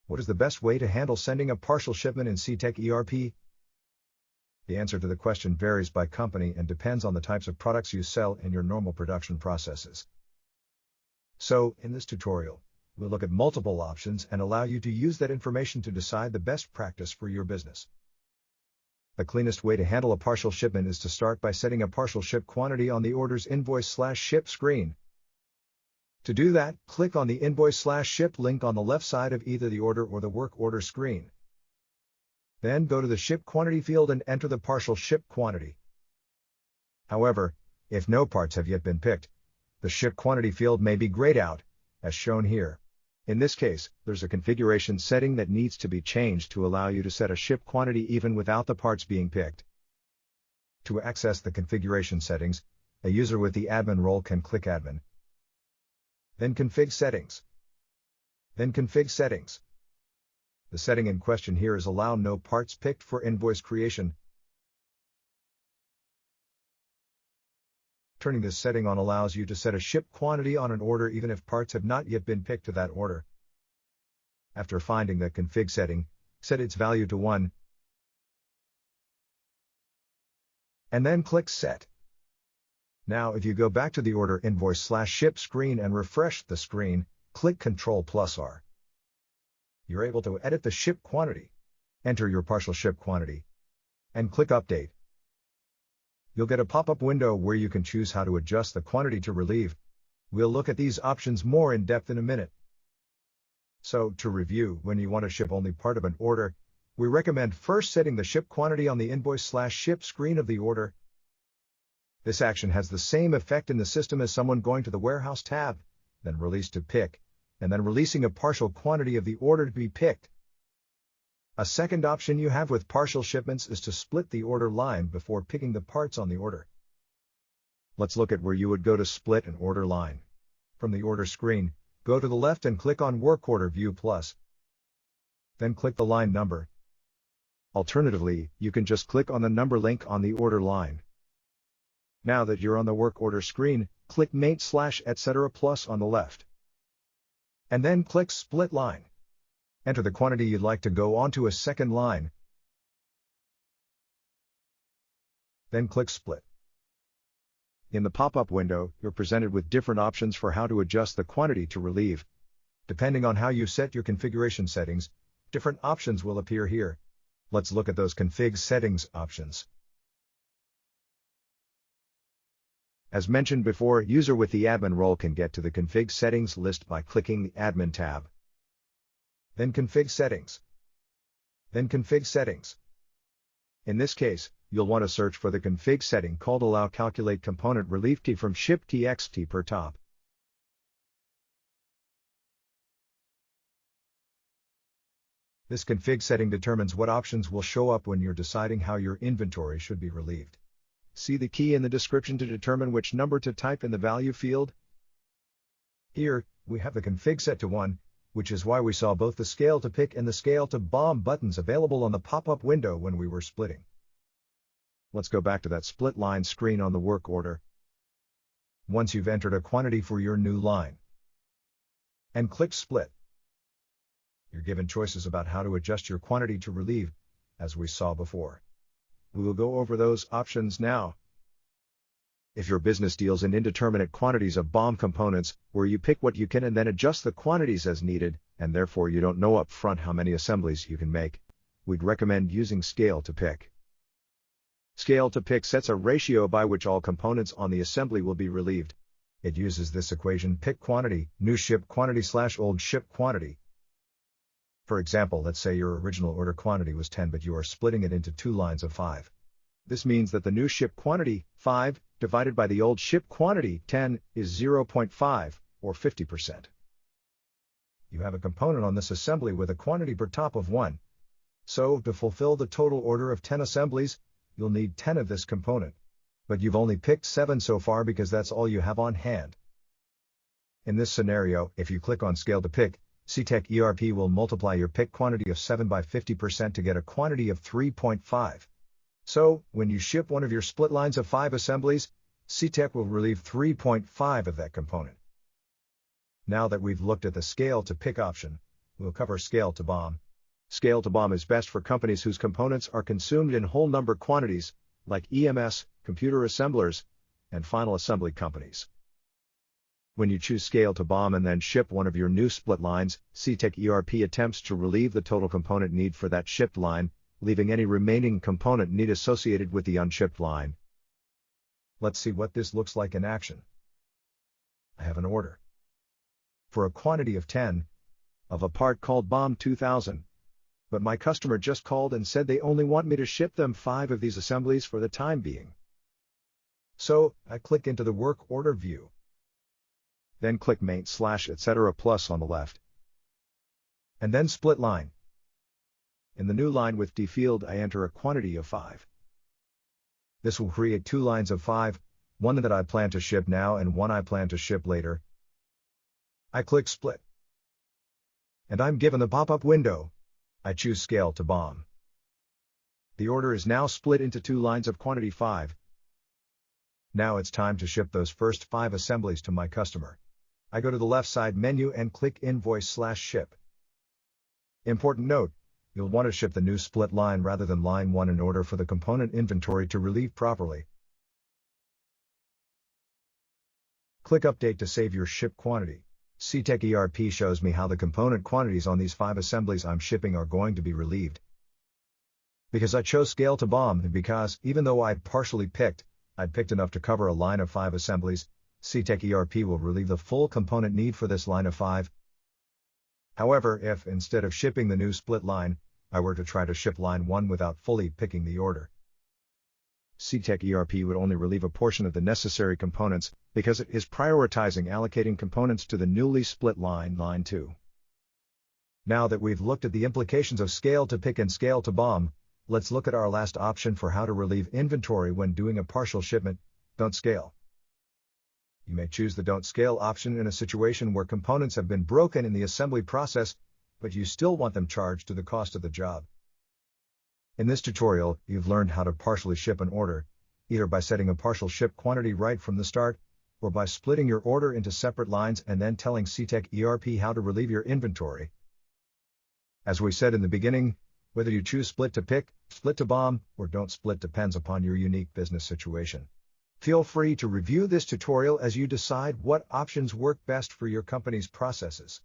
What is the best way to handle sending a partial shipment in Cetec ERP? The answer to the question varies by company and depends on the types of products you sell in your normal production processes. So, in this tutorial, we'll look at multiple options and allow you to use that information to decide the best practice for your business. The cleanest way to handle a partial shipment is to start by setting a partial ship quantity on the order's invoice/ship screen. To do that, click on the Invoice/ship link on the left side of either the order or the work order screen. Then go to the ship quantity field and enter the partial ship quantity. However, if no parts have yet been picked, the ship quantity field may be grayed out, as shown here. In this case, there's a configuration setting that needs to be changed to allow you to set a ship quantity even without the parts being picked. To access the configuration settings, a user with the admin role can click Admin. Then Config Settings. Then Config Settings. The setting in question here is Allow No Parts Picked for Invoice Creation. Turning this setting on allows you to set a ship quantity on an order even if parts have not yet been picked to that order. After finding the config setting, set its value to 1. And then click Set. Now if you go back to the order Invoice/ship screen and refresh the screen, click Ctrl+R. You're able to edit the ship quantity, enter your partial ship quantity, and click Update. You'll get a pop-up window where you can choose how to adjust the quantity to relieve. We'll look at these options more in depth in a minute. So, to review, when you want to ship only part of an order, we recommend first setting the ship quantity on the Invoice/ship screen of the order. This action has the same effect in the system as someone going to the Warehouse tab, then Release to pick, and then releasing a partial quantity of the order to be picked. A second option you have with partial shipments is to split the order line before picking the parts on the order. Let's look at where you would go to split an order line. From the order screen, go to the left and click on Work Order View Plus. Then click the line number. Alternatively, you can just click on the number link on the order line. Now that you're on the work order screen, click Mate/etc. plus on the left. And then click Split Line. Enter the quantity you'd like to go onto a second line. Then click Split. In the pop-up window, you're presented with different options for how to adjust the quantity to relieve. Depending on how you set your configuration settings, different options will appear here. Let's look at those config settings options. As mentioned before, a user with the admin role can get to the config settings list by clicking the Admin tab. Then Config Settings. Then Config Settings. In this case, you'll want to search for the config setting called Allow Calculate Component Relief T from ship_txt per top. This config setting determines what options will show up when you're deciding how your inventory should be relieved. See the key in the description to determine which number to type in the value field. Here, we have the config set to 1, which is why we saw both the Scale to Pick and the Scale to Bomb buttons available on the pop-up window when we were splitting. Let's go back to that split line screen on the work order. Once you've entered a quantity for your new line, and click Split, you're given choices about how to adjust your quantity to relieve, as we saw before. We will go over those options now. If your business deals in indeterminate quantities of BOM components, where you pick what you can and then adjust the quantities as needed, and therefore you don't know up front how many assemblies you can make, we'd recommend using Scale to Pick. Scale to Pick sets a ratio by which all components on the assembly will be relieved. It uses this equation: pick quantity, new ship quantity/old ship quantity. For example, let's say your original order quantity was 10 but you are splitting it into 2 lines of 5. This means that the new ship quantity, 5, divided by the old ship quantity, 10, is 0.5, or 50%. You have a component on this assembly with a quantity per top of 1. So, to fulfill the total order of 10 assemblies, you'll need 10 of this component. But you've only picked 7 so far because that's all you have on hand. In this scenario, if you click on Scale to Pick, Cetec ERP will multiply your pick quantity of 7 by 50% to get a quantity of 3.5. So, when you ship one of your split lines of 5 assemblies, Cetec will relieve 3.5 of that component. Now that we've looked at the Scale to Pick option, we'll cover scale to BOM. Scale to BOM is best for companies whose components are consumed in whole number quantities, like EMS, computer assemblers, and final assembly companies. When you choose scale to BOM and then ship one of your new split lines, Cetec ERP attempts to relieve the total component need for that shipped line, leaving any remaining component need associated with the unshipped line. Let's see what this looks like in action. I have an order for a quantity of 10 of a part called BOM 2000, but my customer just called and said they only want me to ship them 5 of these assemblies for the time being. So, I click into the work order view. Then click Maint/etc. plus on the left. And then split line. In the new line with D field, I enter a quantity of 5. This will create 2 lines of 5, one that I plan to ship now and one I plan to ship later. I click split. And I'm given the pop-up window. I choose scale to BOM. The order is now split into 2 lines of quantity 5. Now it's time to ship those first 5 assemblies to my customer. I go to the left side menu and click Invoice/ship. Important note, you'll want to ship the new split line rather than line 1 in order for the component inventory to relieve properly. Click Update to save your ship quantity. Cetec ERP shows me how the component quantities on these 5 assemblies I'm shipping are going to be relieved. Because I chose scale to BOM and because, even though I'd picked enough to cover a line of 5 assemblies, Cetec ERP will relieve the full component need for this line of 5. However, if, instead of shipping the new split line, I were to try to ship line 1 without fully picking the order, Cetec ERP would only relieve a portion of the necessary components because it is prioritizing allocating components to the newly split line, line 2. Now that we've looked at the implications of scale to pick and scale to BOM, let's look at our last option for how to relieve inventory when doing a partial shipment, don't scale. You may choose the don't scale option in a situation where components have been broken in the assembly process, but you still want them charged to the cost of the job. In this tutorial, you've learned how to partially ship an order, either by setting a partial ship quantity right from the start, or by splitting your order into separate lines and then telling Cetec ERP how to relieve your inventory. As we said in the beginning, whether you choose split to pick, split to BOM, or don't split depends upon your unique business situation. Feel free to review this tutorial as you decide what options work best for your company's processes.